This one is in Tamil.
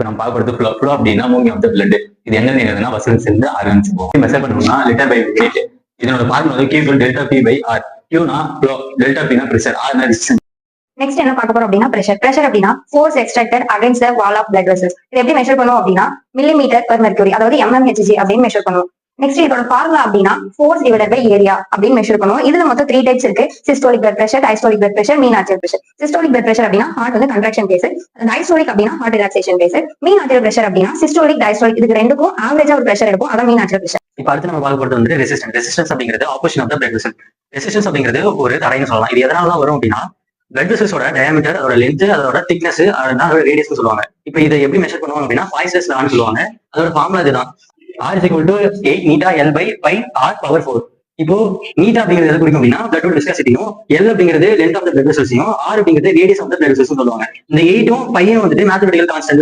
இப்போ நம்ம பார்க்க போகிறது ஃப்ளோ அப்படின்னா மூவிங் ஆஃப் த பிளட். இது எங்க இருந்ததுன்னா வசூல் சேர்ந்து ஆர்கன்ஸ் போகும். மெஷர் பண்ணணும்னா லிட்டர் பை மினிட். இதனோட ஃபார்முலா வந்து Q delta P by R. Qனா ஃப்ளோ, டெல்டா Pனா பிரஷர், Rனா ரெசிஸ்டன்ஸ். நெக்ஸ்ட் என்ன பார்க்க போறோம் அப்படின்னா பிரஷர் அப்படின்னா force extracted against the wall of blood vessels. இது எப்படி மெஷர் பண்ணுவோம் அப்படின்னா மில்லிமீட்டர் பெர் மெர்க்குரி, அதாவது mmHg அப்படின்னு மெஷர் பண்ணுவோம். நெக்ஸ்ட் இதோட ஃபார்முலா அப்படின்னா ஃபோர்ஸ் டிவைடட் பை ஏரியா அப்படின்னு மெஷர் பண்ணுவோம். இதுல மொத்தம் 3 டைப்ஸ் இருக்கு. Systolic blood pressure, டைஸ்டோலிக் blood pressure, மீன் ஆர்டரியல் பிரஷர். சிஸ்டோலிக் பிளட் பிரஷர் அப்படின்னா ஹார்ட் வந்து கன்ட்ராக்ஷன் கேஸ், டைஸ்டோலிக் அப்படின்னா ஹார்ட் ரிலாக்சேஷன் கேஸ், மீன் ஆர்டரியல் பிரஷர் அப்படின்னா சிஸ்டோலிக் டைஸ்டோலிக் இதுக்கு ரெண்டுக்கும் ஆவரேஜா ஒரு பிரஷர் எடுக்கும், அதான் மீன் ஆர்டரியல் பிரஷர். இப்போ அடுத்து நம்ம பார்க்க போறது வந்து ரெசிஸ்டன்ஸ் அப்படிங்கிறது opposite of the blood vessel. Resistance அப்படிங்கிறது ஒரு தடைன்னு சொல்லலாம். இது எதனால வரும் அப்படின்னா பிளட் வெசல்ஸோட டயாமீட்டர், அதோட லென்த், அதோட திக்னஸ், அதோட ரேடியஸ் சொல்லுவாங்க. இப்போ இதை எப்படி மெஷர் பண்ணுவாங்க அப்படின்னா பாய்சன்ஸ் லான்னு சொல்லுவாங்க. அதோட ஃபார்முலா இதுதான். R is equal to 8 meetha L by pi R power 4. இப்போ மீட்டா அப்படிங்கிறது எது குறிக்கும் அப்படின்னா பிளட் விஸ்காசிட்டியும், L அப்படிங்கிறது லென்த் ஆஃப் த பிளட் வெசல்ஸையும், R அப்படிங்கிறது radius of the blood vessels சொல்லுவாங்க. இந்த 8ம் பையன் வந்துட்டு மேத்தமெட்டிக்கல் கான்ஸ்டன்ட்